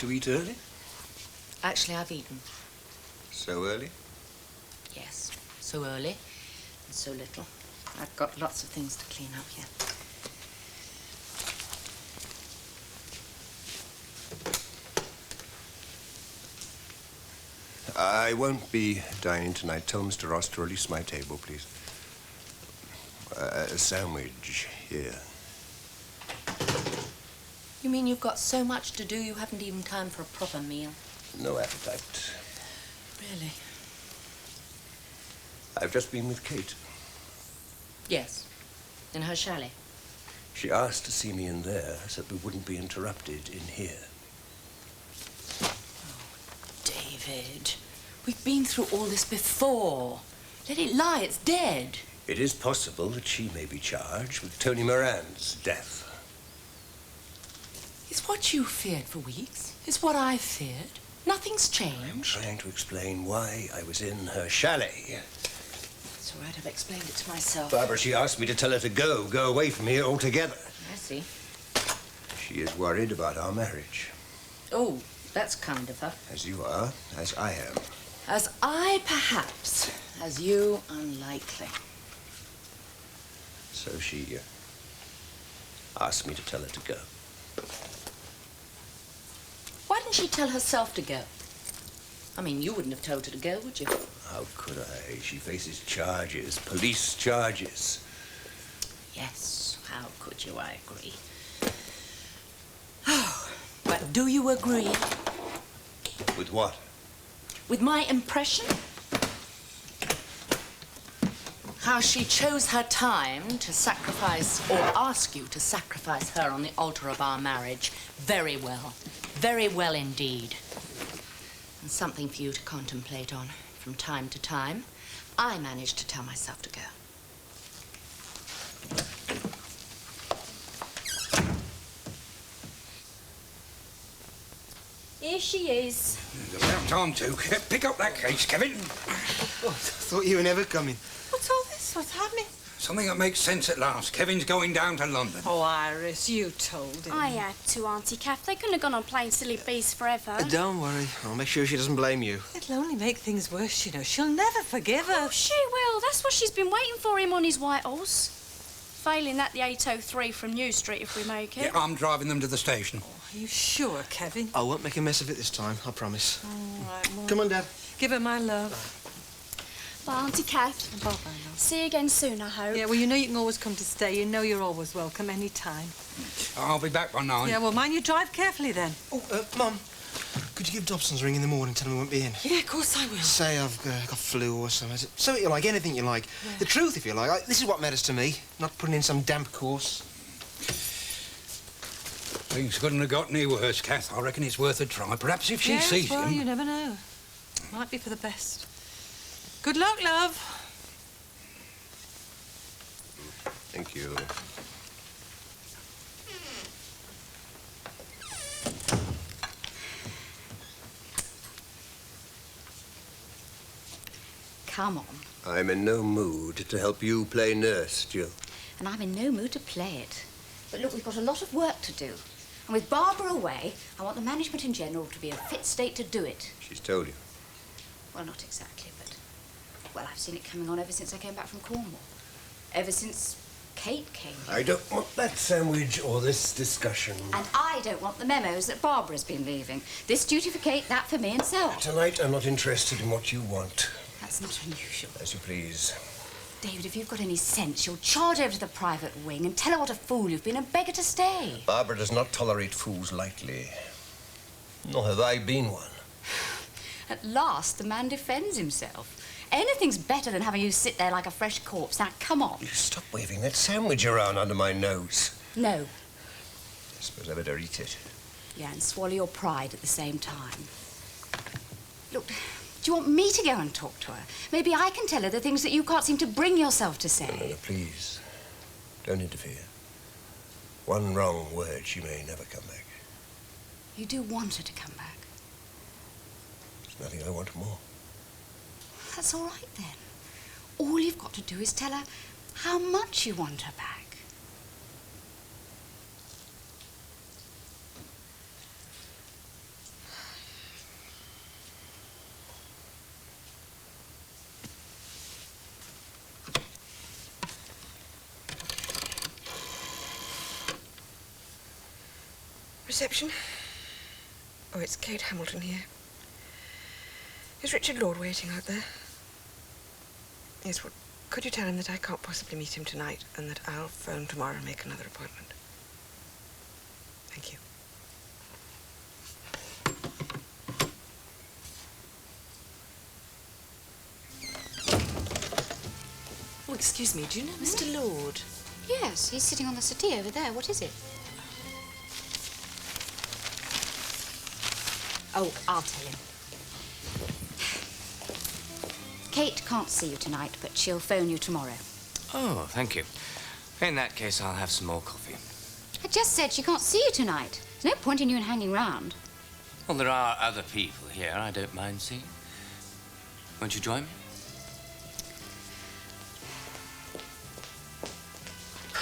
to eat early? Actually, I've eaten. So early? Yes, so early and so little. I've got lots of things to clean up here. I won't be dining tonight. Tell Mr. Ross to release my table, please. A sandwich here. You mean you've got so much to do you haven't even time for a proper meal? No appetite. Really? I've just been with Kate. Yes, in her chalet. She asked to see me in there so that we wouldn't be interrupted in here. David, we've been through all this before. Let it lie, it's dead. It is possible that she may be charged with Tony Moran's death. It's what you feared for weeks. It's what I feared. Nothing's changed. I'm trying to explain why I was in her chalet. It's all right, I've explained it to myself. Barbara, she asked me to tell her to go away from here altogether. I see. She is worried about our marriage. Oh, that's kind of her. As you are, as I am. As I, perhaps. As you, unlikely. So she asked me to tell her to go. Why didn't she tell herself to go? I mean, you wouldn't have told her to go, would you? How could I? She faces charges, police charges. Yes, how could you? I agree. Oh, but do you agree? With what? With my impression? How she chose her time to sacrifice, or ask you to sacrifice her on the altar of our marriage. Very well. Very well indeed. And something for you to contemplate on from time to time. I managed to tell myself to go. Here she is. It's about time to. Pick up that case, Kevin. Oh, I thought you were never coming. What's all this? What's happening? Something that makes sense at last. Kevin's going down to London. Oh, Iris, you told him. I had to, Auntie Kath. They couldn't have gone on playing silly beasts forever. Don't worry. I'll make sure she doesn't blame you. It'll only make things worse, you know. She'll never forgive her. Oh, she will. That's what she's been waiting for him on his white horse. Failing that, the 803 from New Street, if we make it. Yeah, I'm driving them to the station. Are you sure, Kevin? I won't make a mess of it this time, I promise. All right, Mum. Come on, Dad. Give her my love. Bye, Auntie Kath. Bye-bye, love. See you again soon, I hope. Yeah, well, you know you can always come to stay. You know you're always welcome any time. I'll be back by 9. Yeah, well, mind you drive carefully then. Oh, Mum, could you give Dobson's a ring in the morning and tell him we won't be in? Yeah, of course I will. Say I've got flu or something. Something you like, anything you like. Yeah. The truth, if you like. This is what matters to me, not putting in some damp course. Things couldn't have got any worse, Kath. I reckon it's worth a try. Perhaps if she sees well, him... you never know. Might be for the best. Good luck, love. Thank you. Come on. I'm in no mood to help you play nurse, Jill. And I'm in no mood to play it. But look, we've got a lot of work to do. And with Barbara away, I want the management in general to be in a fit state to do it. She's told you. Well, not exactly, but... Well, I've seen it coming on ever since I came back from Cornwall. Ever since Kate came here. I don't want that sandwich or this discussion. And I don't want the memos that Barbara's been leaving. This duty for Kate, that for me, and so on. Tonight, I'm not interested in what you want. That's not unusual. As you please. David, if you've got any sense, you'll charge over to the private wing and tell her what a fool you've been and beg her to stay. Barbara does not tolerate fools lightly. Nor have I been one. At last, the man defends himself. Anything's better than having you sit there like a fresh corpse. Now, come on. You stop waving that sandwich around under my nose. No. I suppose I better eat it. Yeah, and swallow your pride at the same time. Look, do you want me to go and talk to her? Maybe I can tell her the things that you can't seem to bring yourself to say. No, please. Don't interfere. One wrong word, she may never come back. You do want her to come back? There's nothing I want more. That's all right, then. All you've got to do is tell her how much you want her back. Reception. Oh, it's Kate Hamilton here. Is Richard Lord waiting out there? Yes, well, could you tell him that I can't possibly meet him tonight and that I'll phone tomorrow and make another appointment? Thank you. Oh, excuse me, do you know Mr. Lord? Yes, he's sitting on the settee over there. What is it? Oh, I'll tell him. Kate can't see you tonight, but she'll phone you tomorrow. Oh, thank you. In that case, I'll have some more coffee. I just said she can't see you tonight. There's no point in you in hanging round. Well, there are other people here I don't mind seeing. Won't you join me?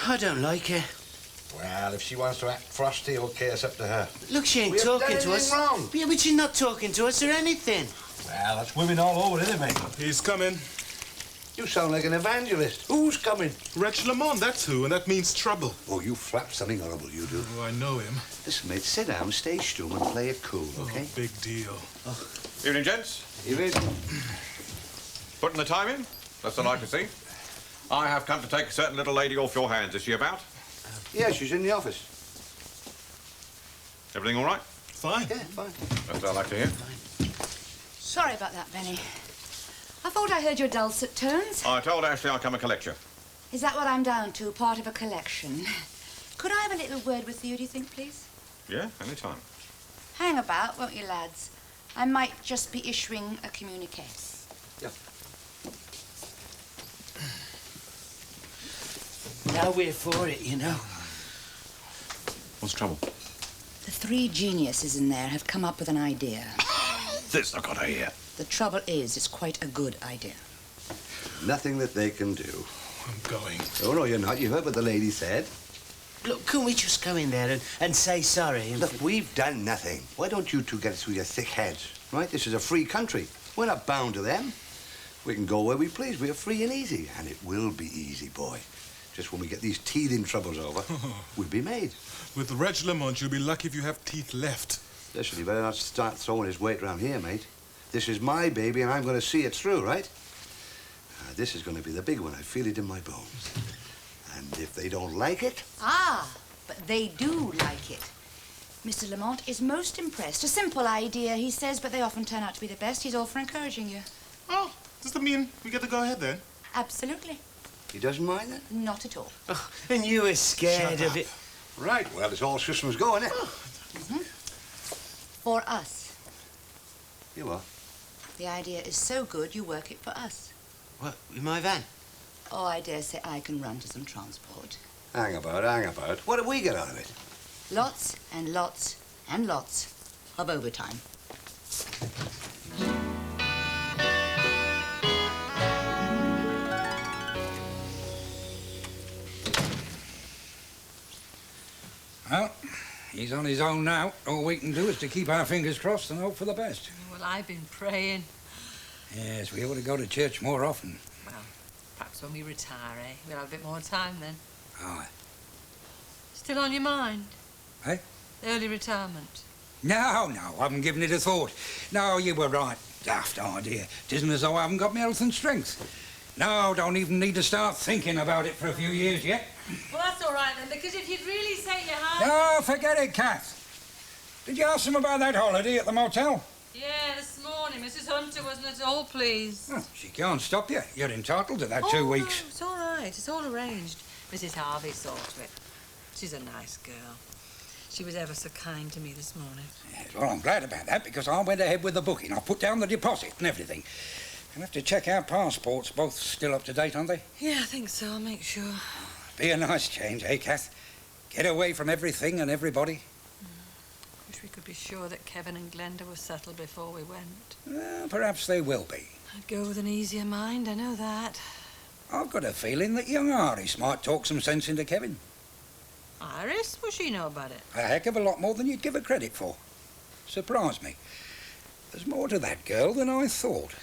I don't like her. Well, if she wants to act frosty, okay, it's up to her. Look, she ain't talking to us. Wrong. Yeah, but she's not talking to us or anything. Well, that's women all over, isn't it, mate? He's coming. You sound like an evangelist. Who's coming? Lamont, that's who, and that means trouble. Oh, you flap something horrible, you do. Oh, I know him. Listen, mate, sit down, stay stum, and play it cool, okay? Oh, big deal. Oh. Evening, gents. Evening. Putting the time in? That's what I like to see. I have come to take a certain little lady off your hands. Is she about? Yeah, she's in the office. Everything all right? Fine. Yeah, fine. That's what I like to hear. Sorry about that, Benny. I thought I heard your dulcet tones. I told Ashley I'd come and collect you. Is that what I'm down to, part of a collection? Could I have a little word with you, do you think, please? Yeah, any time. Hang about, won't you, lads? I might just be issuing a communique. Yeah. Now we're for it, you know. What's the trouble? The three geniuses in there have come up with an idea. This I've got to hear. The trouble is, it's quite a good idea. Nothing that they can do. I'm going. Oh, no, you're not. You heard what the lady said. Look, can we just go in there and say sorry? And Look, we've done nothing. Why don't you two get it through your thick heads, right? This is a free country. We're not bound to them. We can go where we please. We are free and easy. And it will be easy, boy. Just when we get these teething troubles over, we'll be made. With Reg Lamont, you'll be lucky if you have teeth left. Listen, you better not start throwing his weight around here, mate. This is my baby, and I'm going to see it through, right? This is going to be the big one. I feel it in my bones. And if they don't like it... Ah, but they do like it. Mr. Lamont is most impressed. A simple idea, he says, but they often turn out to be the best. He's all for encouraging you. Oh, does that mean we get to go ahead, then? Absolutely. He doesn't mind it? Not at all. Oh, and you were scared of it. Right, well, it's all systems go, isn't it? For us. You are. The idea is so good, you work it for us. What, in my van? Oh, I dare say I can run to some transport. Hang about, hang about. What do we get out of it? Lots and lots and lots of overtime. Well, he's on his own now. All we can do is to keep our fingers crossed and hope for the best. Well, I've been praying. Yes, we ought to go to church more often. Well, perhaps when we retire, eh? We'll have a bit more time then. Aye. Still on your mind? Eh? Early retirement. No, I haven't given it a thought. No, you were right. Daft idea. It isn't as though I haven't got my health and strength. No, don't even need to start thinking about it for a few years yet. Well, that's all right then, because if you'd really set your heart... No, forget it, Kath. Did you ask them about that holiday at the motel? Yeah, this morning. Mrs. Hunter wasn't at all pleased. Well, she can't stop you. You're entitled to that 2 weeks. No, it's all right. It's all arranged. Mrs. Harvey saw to it. She's a nice girl. She was ever so kind to me this morning. Yes, well, I'm glad about that, because I went ahead with the booking. I put down the deposit and everything. I'll have to check our passports. Both still up to date, aren't they? Yeah, I think so. I'll make sure. Be a nice change, eh, Kath? Get away from everything and everybody. Wish we could be sure that Kevin and Glenda were settled before we went. Well, perhaps they will be. I'd go with an easier mind, I know that. I've got a feeling that young Iris might talk some sense into Kevin. Iris? What's she know about it? A heck of a lot more than you'd give her credit for. Surprised me. There's more to that girl than I thought.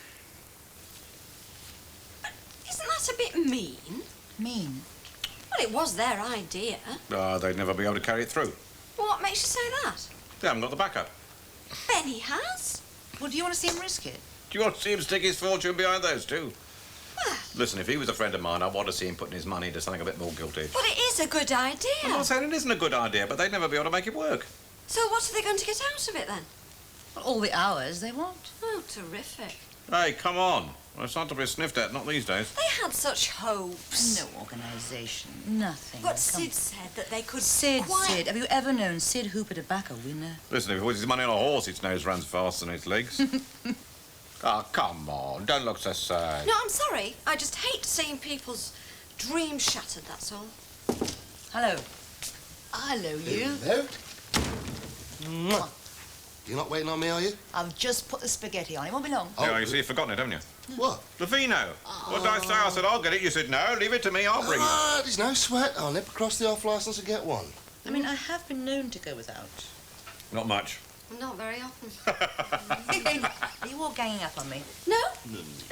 Isn't that a bit mean? Mean? Well, it was their idea. They'd never be able to carry it through. What What makes you say that? They haven't got the backup. Benny has. Well, do you want to see him risk it? Do you want to see him stick his fortune behind those two? Listen, if he was a friend of mine, I'd want to see him putting his money into something a bit more guilty. Well, it is a good idea. I'm not saying it isn't a good idea, but they'd never be able to make it work. So what are they going to get out of it, then? Well, all the hours they want. Oh, terrific. Hey, come on. Well, it's not to be sniffed at, not these days. They had such hopes. No organisation, nothing. But Sid said that they could Sid, have you ever known Sid Hooper to back a winner? Listen, if he puts his money on a horse, its nose runs faster than its legs. Oh, come on. Don't look so sad. No, I'm sorry. I just hate seeing people's dreams shattered, that's all. Hello. Hello, you. Hello. Mwah. You're not waiting on me, are you? I've just put the spaghetti on. It won't be long. Yeah, you see, you've forgotten it, haven't you? What? The vino. What did I say? I said, I'll get it. You said, no, leave it to me. I'll bring it. There's no sweat. I'll nip across the off-licence and get one. I mean, I have been known to go without. Not much. Not very often. Are you all ganging up on me? No.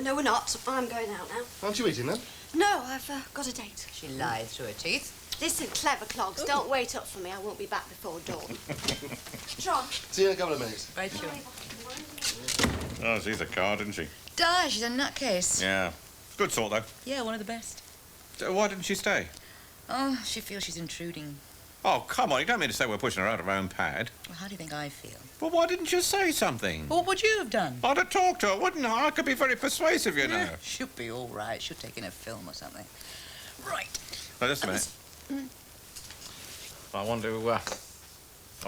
No, we're not. I'm going out now. Aren't you eating then? No, I've got a date. She lied through her teeth. Listen, clever clogs, don't wait up for me. I won't be back before dawn. Tron. See you in a couple of minutes. Right, sure. Oh, she's a car, didn't she? Di, she's a nutcase. Yeah. Good sort, though. Yeah, one of the best. So why didn't she stay? Oh, she feels she's intruding. Oh, come on. You don't mean to say we're pushing her out of her own pad? Well, how do you think I feel? Well, why didn't you say something? Well, what would you have done? I'd have talked to her, wouldn't I? I could be very persuasive, you know. She'll be all right. She'll take in a film or something. Right. Now, just a minute. I want to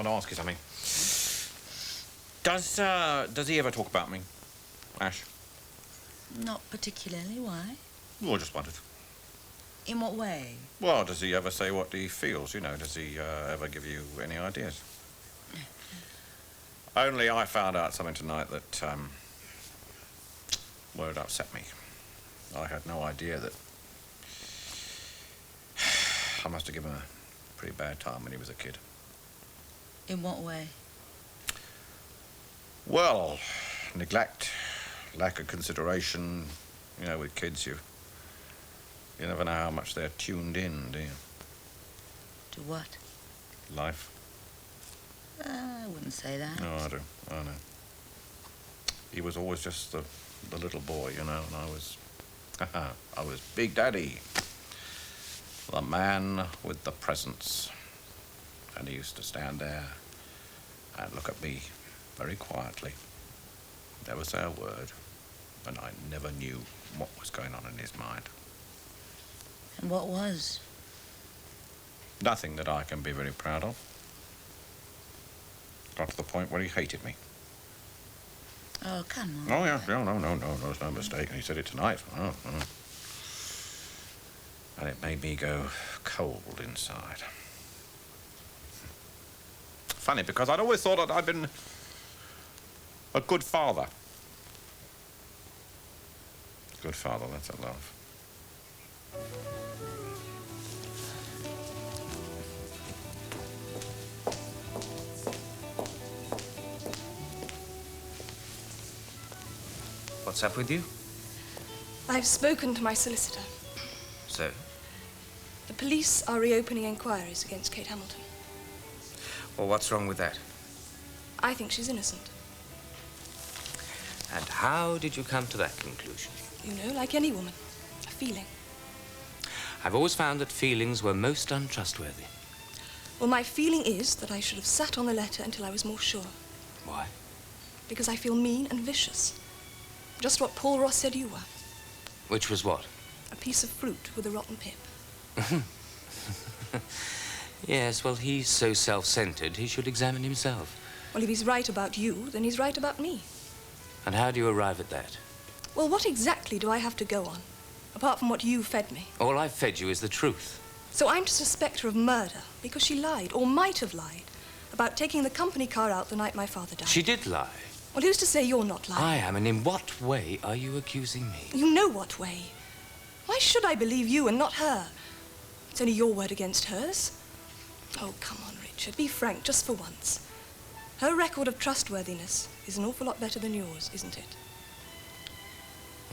ask you something. Does he ever talk about me, Ash? Not particularly. Why? Well, I just wondered. In what way? Well, does he ever say what he feels, you know? Does he ever give you any ideas? Only I found out something tonight that, well, it upset me. I had no idea that... I must have given him a pretty bad time when he was a kid. In what way? Well, neglect, lack of consideration. You know, with kids, you never know how much they're tuned in, do you? To what? Life. I wouldn't say that. No, I do. I know. He was always just the little boy, you know, and I was Big Daddy. The man with the presence. And he used to stand there and look at me very quietly. Never say a word. And I never knew what was going on in his mind. And what was? Nothing that I can be very proud of. Got to the point where he hated me. Oh, come on. Oh, yeah. No, there's no mistake. And he said it tonight. Oh. And it made me go cold inside. Funny, because I'd always thought that I'd been a good father. Good father, that's a love. What's up with you? I've spoken to my solicitor. So? The police are reopening inquiries against Kate Hamilton. Well, what's wrong with that? I think she's innocent. And how did you come to that conclusion? You know, like any woman. A feeling. I've always found that feelings were most untrustworthy. Well, my feeling is that I should have sat on the letter until I was more sure. Why? Because I feel mean and vicious. Just what Paul Ross said you were. Which was what? A piece of fruit with a rotten pip. Yes, well, he's so self-centered, he should examine himself. Well, if he's right about you, then he's right about me. And how do you arrive at that? Well, what exactly do I have to go on, apart from what you fed me? All I've fed you is the truth. So I'm to suspect her of murder because she lied, or might have lied, about taking the company car out the night my father died. She did lie. Well, who's to say you're not lying? I am, and in what way are you accusing me? You know what way. Why should I believe you and not her? It's only your word against hers. Oh, come on, Richard, be frank, just for once. Her record of trustworthiness is an awful lot better than yours, isn't it?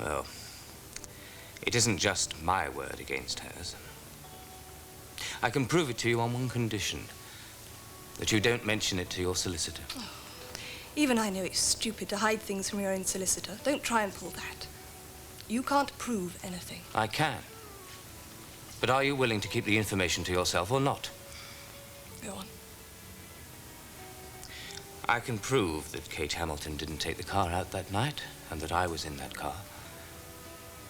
Well, it isn't just my word against hers. I can prove it to you on one condition. that you don't mention it to your solicitor. Oh, even I know it's stupid to hide things from your own solicitor. Don't try and pull that. You can't prove anything. I can. But are you willing to keep the information to yourself or not? Go on. I can prove that Kate Hamilton didn't take the car out that night and that I was in that car.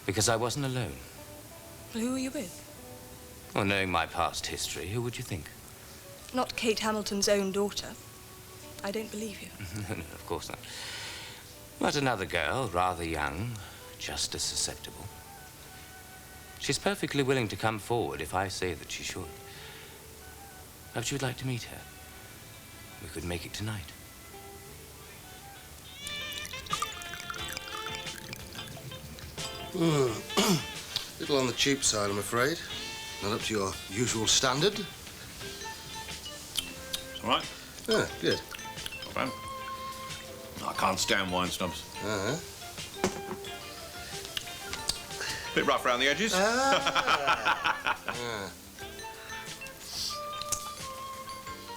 Because I wasn't alone. Well, who were you with? Well, knowing my past history, who would you think? Not Kate Hamilton's own daughter. I don't believe you. No, of course not. But another girl, rather young, just as susceptible. She's perfectly willing to come forward if I say that she should. Perhaps you would like to meet her. We could make it tonight. Little on the cheap side, I'm afraid. Not up to your usual standard. All right. Yeah, good. Not bad. I can't stand wine snobs. Uh-huh. Bit rough around the edges. Ah.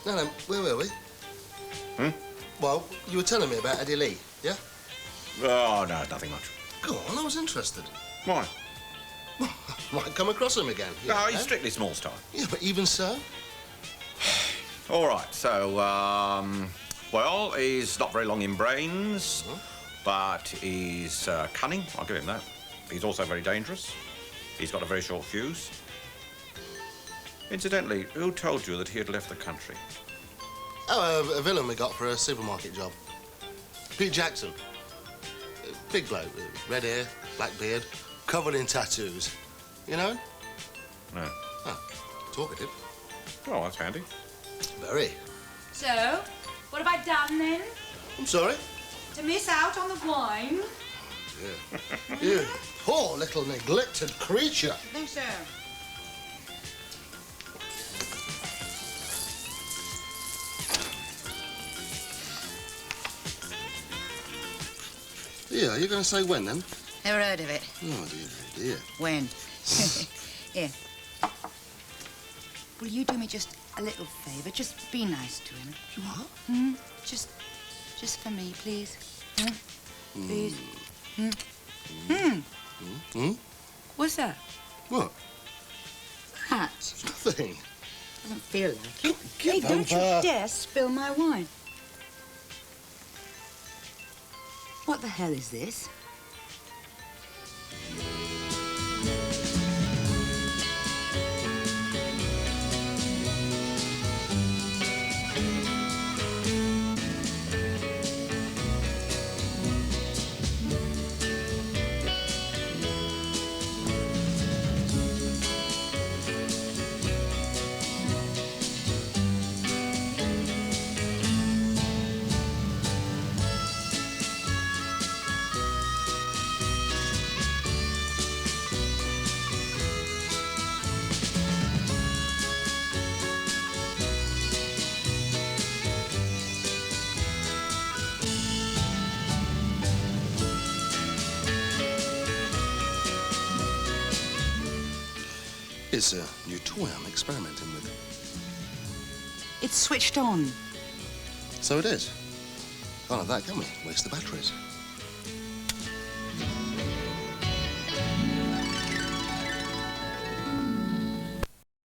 No, where were we? Well, you were telling me about Eddie Lee, yeah? Oh, no, nothing much. Go on, I was interested. Why? Might come across him again. No, he's strictly small time. Yeah, but even so? All right, so, well, he's not very long in brains, but he's cunning, I'll give him that. He's also very dangerous. He's got a very short fuse. Incidentally, who told you that he had left the country? Oh, a villain we got for a supermarket job. Pete Jackson. Big bloke, red hair, black beard, covered in tattoos. You know? No. Oh, talkative. Oh, that's handy. Very. So, what have I done then? I'm sorry? To miss out on the wine? Yeah. You poor little neglected creature. I think so. Yeah, are you going to say when, then? Never heard of it. Oh, dear, dear. When? Here. Will you do me just a little favour? Just be nice to him. What? Just for me, please. Please. What's that? What? That. Nothing. Doesn't feel like it. Give Hey, don't you over. dare spill my wine. What the hell is this? It's a new toy I'm experimenting with. It's switched on. So it is. Can't have that, can we? Waste the batteries.